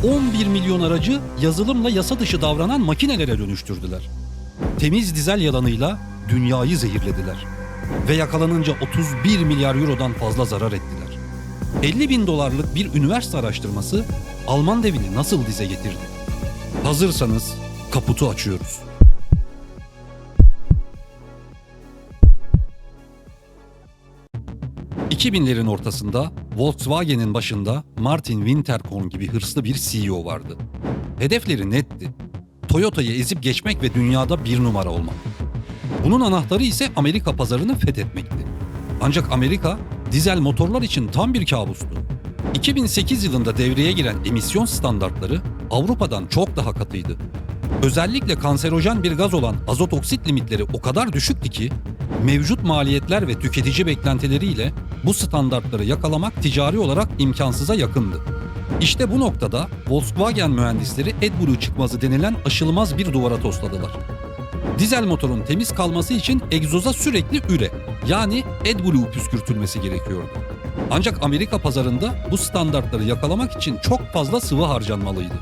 11 milyon aracı yazılımla yasa dışı davranan makinelere dönüştürdüler. Temiz dizel yalanıyla dünyayı zehirlediler. Ve yakalanınca 31 milyar eurodan fazla zarar ettiler. 50 bin dolarlık bir üniversite araştırması Alman devini nasıl dize getirdi? Hazırsanız kaputu açıyoruz. 2000'lerin ortasında Volkswagen'in başında Martin Winterkorn gibi hırslı bir CEO vardı. Hedefleri netti. Toyota'yı ezip geçmek ve dünyada bir numara olmak. Bunun anahtarı ise Amerika pazarını fethetmekti. Ancak Amerika dizel motorlar için tam bir kabustu. 2008 yılında devreye giren emisyon standartları Avrupa'dan çok daha katıydı. Özellikle kanserojen bir gaz olan azot oksit limitleri o kadar düşüktü ki mevcut maliyetler ve tüketici beklentileriyle bu standartları yakalamak ticari olarak imkansıza yakındı. İşte bu noktada Volkswagen mühendisleri AdBlue çıkmazı denilen aşılmaz bir duvara tosladılar. Dizel motorun temiz kalması için egzoza sürekli üre yani AdBlue püskürtülmesi gerekiyordu. Ancak Amerika pazarında bu standartları yakalamak için çok fazla sıvı harcanmalıydı.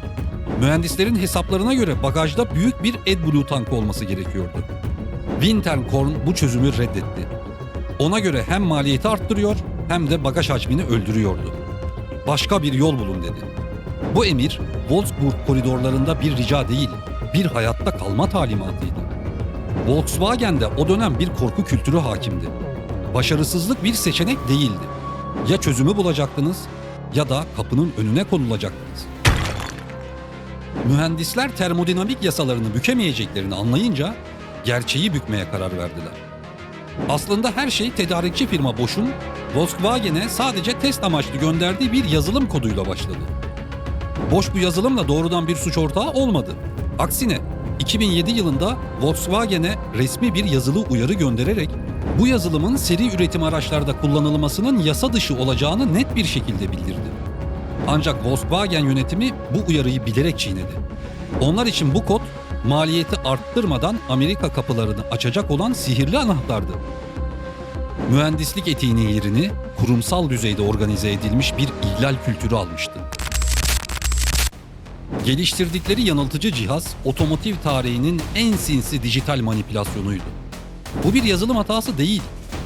Mühendislerin hesaplarına göre bagajda büyük bir AdBlue tankı olması gerekiyordu. Winterkorn bu çözümü reddetti. Ona göre hem maliyeti arttırıyor hem de bagaj hacmini öldürüyordu. Başka bir yol bulun dedi. Bu emir Wolfsburg koridorlarında bir rica değil, bir hayatta kalma talimatıydı. Volkswagen'de o dönem bir korku kültürü hakimdi. Başarısızlık bir seçenek değildi. Ya çözümü bulacaktınız ya da kapının önüne konulacaktınız. Mühendisler termodinamik yasalarını bükemeyeceklerini anlayınca gerçeği bükmeye karar verdiler. Aslında her şey tedarikçi firma Bosch'un Volkswagen'e sadece test amaçlı gönderdiği bir yazılım koduyla başladı. Bosch bu yazılımla doğrudan bir suç ortağı olmadı. Aksine 2007 yılında Volkswagen'e resmi bir yazılı uyarı göndererek bu yazılımın seri üretim araçlarda kullanılmasının yasa dışı olacağını net bir şekilde bildirdi. Ancak Volkswagen yönetimi bu uyarıyı bilerek çiğnedi. Onlar için bu kod maliyeti arttırmadan Amerika kapılarını açacak olan sihirli anahtardı. Mühendislik etiğinin yerini kurumsal düzeyde organize edilmiş bir ihlal kültürü almıştı. Geliştirdikleri yanıltıcı cihaz, otomotiv tarihinin en sinsi dijital manipülasyonuydu. Bu bir yazılım hatası değil,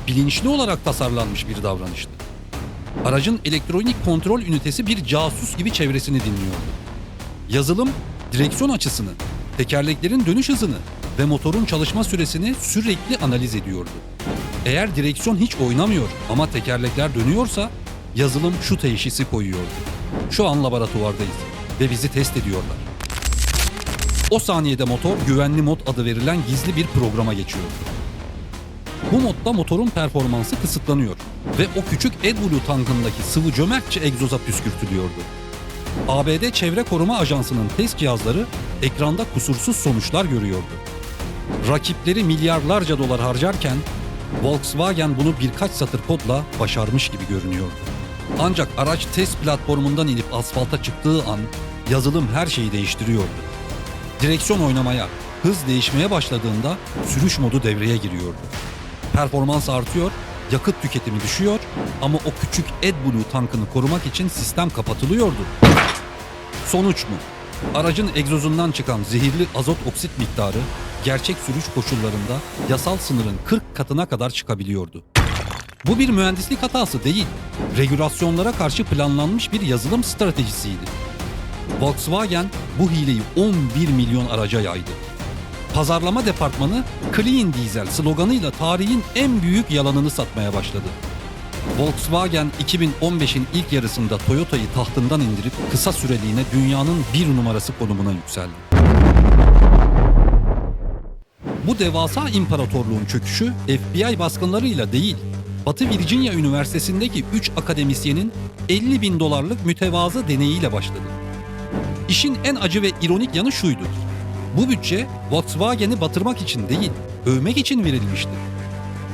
bilinçli olarak tasarlanmış bir davranıştı. Aracın elektronik kontrol ünitesi bir casus gibi çevresini dinliyordu. Yazılım, direksiyon açısını, tekerleklerin dönüş hızını ve motorun çalışma süresini sürekli analiz ediyordu. Eğer direksiyon hiç oynamıyor ama tekerlekler dönüyorsa yazılım şu teşhisi koyuyordu. Şu an laboratuvardayız ve bizi test ediyorlar. O saniyede motor güvenli mod adı verilen gizli bir programa geçiyordu. Bu modda motorun performansı kısıtlanıyor ve o küçük AdBlue tankındaki sıvı cömertçe egzoza püskürtülüyordu. ABD Çevre Koruma Ajansı'nın test cihazları ekranda kusursuz sonuçlar görüyordu. Rakipleri milyarlarca dolar harcarken Volkswagen bunu birkaç satır kodla başarmış gibi görünüyordu. Ancak araç test platformundan inip asfalta çıktığı an yazılım her şeyi değiştiriyordu. Direksiyon oynamaya, hız değişmeye başladığında sürüş modu devreye giriyordu. Performans artıyor, yakıt tüketimi düşüyor ama o küçük AdBlue tankını korumak için sistem kapatılıyordu. Sonuç mu? Aracın egzozundan çıkan zehirli azot oksit miktarı gerçek sürüş koşullarında yasal sınırın 40 katına kadar çıkabiliyordu. Bu bir mühendislik hatası değil, regülasyonlara karşı planlanmış bir yazılım stratejisiydi. Volkswagen bu hileyi 11 milyon araca yaydı. Pazarlama departmanı Clean Diesel sloganıyla tarihin en büyük yalanını satmaya başladı. Volkswagen 2015'in ilk yarısında Toyota'yı tahtından indirip kısa süreliğine dünyanın bir numarası konumuna yükseldi. Bu devasa imparatorluğun çöküşü FBI baskınlarıyla değil, Batı Virginia Üniversitesi'ndeki 3 akademisyenin 50 bin dolarlık mütevazı deneyiyle başladı. İşin en acı ve ironik yanı şuydu. Bu bütçe Volkswagen'i batırmak için değil, övmek için verilmişti.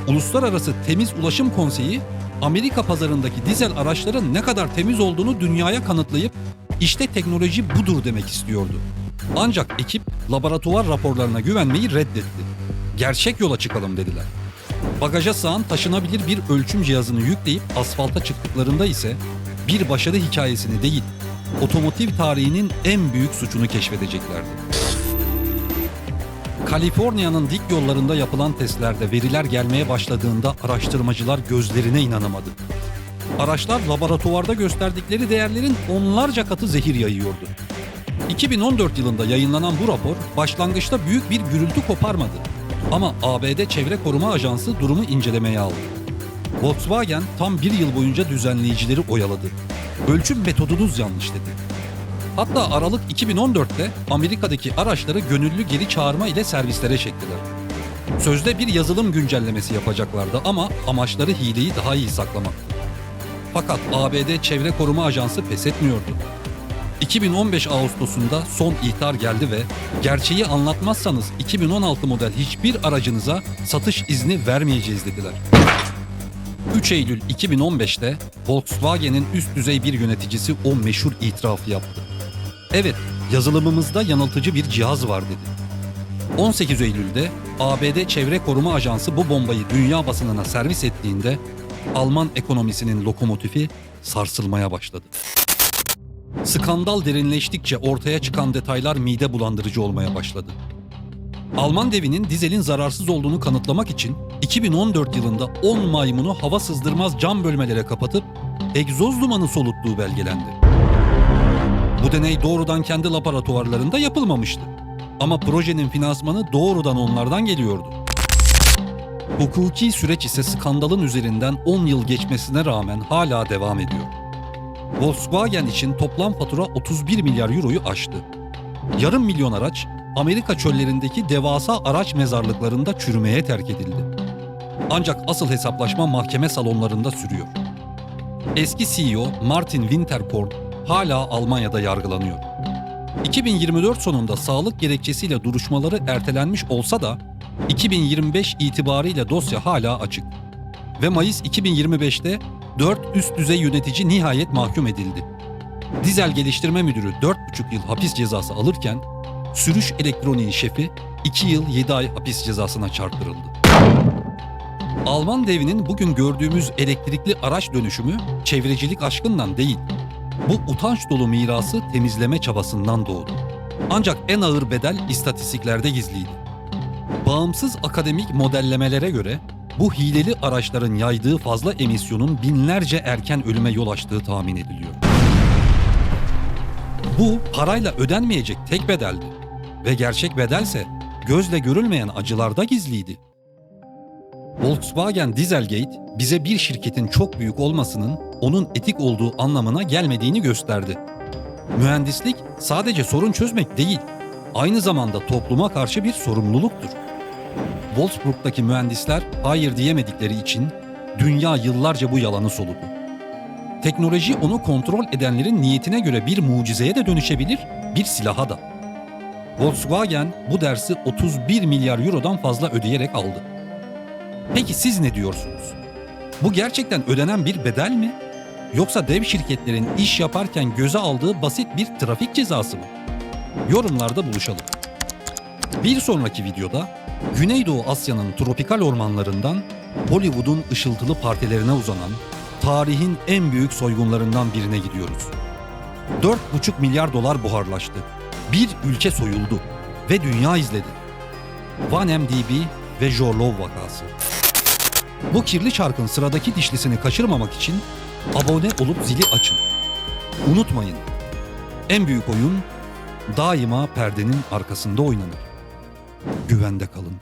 Uluslararası Temiz Ulaşım Konseyi, Amerika pazarındaki dizel araçların ne kadar temiz olduğunu dünyaya kanıtlayıp işte teknoloji budur demek istiyordu. Ancak ekip laboratuvar raporlarına güvenmeyi reddetti. Gerçek yola çıkalım dediler. Bagaja sığan taşınabilir bir ölçüm cihazını yükleyip asfalta çıktıklarında ise bir başarı hikayesini değil, otomotiv tarihinin en büyük suçunu keşfedeceklerdi. Kaliforniya'nın dik yollarında yapılan testlerde veriler gelmeye başladığında araştırmacılar gözlerine inanamadı. Araçlar laboratuvarda gösterdikleri değerlerin onlarca katı zehir yayıyordu. 2014 yılında yayınlanan bu rapor başlangıçta büyük bir gürültü koparmadı. Ama ABD Çevre Koruma Ajansı durumu incelemeye aldı. Volkswagen tam bir yıl boyunca düzenleyicileri oyaladı. Ölçüm metodunuz yanlış dedi. Hatta Aralık 2014'te Amerika'daki araçları gönüllü geri çağırma ile servislere çektiler. Sözde bir yazılım güncellemesi yapacaklardı ama amaçları hileyi daha iyi saklamaktı. Fakat ABD Çevre Koruma Ajansı pes etmiyordu. 2015 Ağustos'unda son ihtar geldi ve gerçeği anlatmazsanız 2016 model hiçbir aracınıza satış izni vermeyeceğiz dediler. 3 Eylül 2015'te Volkswagen'in üst düzey bir yöneticisi o meşhur itirafı yaptı. Evet, yazılımımızda yanıltıcı bir cihaz var dedi. 18 Eylül'de ABD Çevre Koruma Ajansı bu bombayı dünya basınına servis ettiğinde Alman ekonomisinin lokomotifi sarsılmaya başladı. Skandal derinleştikçe ortaya çıkan detaylar mide bulandırıcı olmaya başladı. Alman devinin dizelin zararsız olduğunu kanıtlamak için 2014 yılında 10 maymunu hava sızdırmaz cam bölmelere kapatıp egzoz dumanı soluttuğu belgelendi. Bu deney doğrudan kendi laboratuvarlarında yapılmamıştı. Ama projenin finansmanı doğrudan onlardan geliyordu. Hukuki süreç ise skandalın üzerinden 10 yıl geçmesine rağmen hala devam ediyor. Volkswagen için toplam fatura 31 milyar euroyu aştı. Yarım milyon araç Amerika çöllerindeki devasa araç mezarlıklarında çürümeye terk edildi. Ancak asıl hesaplaşma mahkeme salonlarında sürüyor. Eski CEO Martin Winterkorn hala Almanya'da yargılanıyor. 2024 sonunda sağlık gerekçesiyle duruşmaları ertelenmiş olsa da 2025 itibariyle dosya hala açık. Ve Mayıs 2025'te 4 üst düzey yönetici nihayet mahkum edildi. Dizel Geliştirme Müdürü 4,5 yıl hapis cezası alırken sürüş elektroniği şefi 2 yıl 7 ay hapis cezasına çarptırıldı. Alman devinin bugün gördüğümüz elektrikli araç dönüşümü çevrecilik aşkından değil, bu utanç dolu mirası temizleme çabasından doğdu. Ancak en ağır bedel istatistiklerde gizliydi. Bağımsız akademik modellemelere göre bu hileli araçların yaydığı fazla emisyonun binlerce erken ölüme yol açtığı tahmin ediliyor. Bu parayla ödenmeyecek tek bedeldi ve gerçek bedelse gözle görülmeyen acılarda gizliydi. Volkswagen Dieselgate bize bir şirketin çok büyük olmasının onun etik olduğu anlamına gelmediğini gösterdi. Mühendislik sadece sorun çözmek değil, aynı zamanda topluma karşı bir sorumluluktur. Wolfsburg'daki mühendisler hayır diyemedikleri için dünya yıllarca bu yalanı soludu. Teknoloji onu kontrol edenlerin niyetine göre bir mucizeye de dönüşebilir, bir silaha da. Volkswagen bu dersi 31 milyar eurodan fazla ödeyerek aldı. Peki siz ne diyorsunuz? Bu gerçekten ödenen bir bedel mi? Yoksa dev şirketlerin iş yaparken göze aldığı basit bir trafik cezası mı? Yorumlarda buluşalım. Bir sonraki videoda Güneydoğu Asya'nın tropikal ormanlarından Hollywood'un ışıltılı partilerine uzanan tarihin en büyük soygunlarından birine gidiyoruz. 4,5 milyar dolar buharlaştı. Bir ülke soyuldu ve dünya izledi. 1MDB ve Jorlov vakası. Bu kirli çarkın sıradaki dişlisini kaçırmamak için abone olup zili açın. Unutmayın, en büyük oyun daima perdenin arkasında oynanır. Güvende kalın.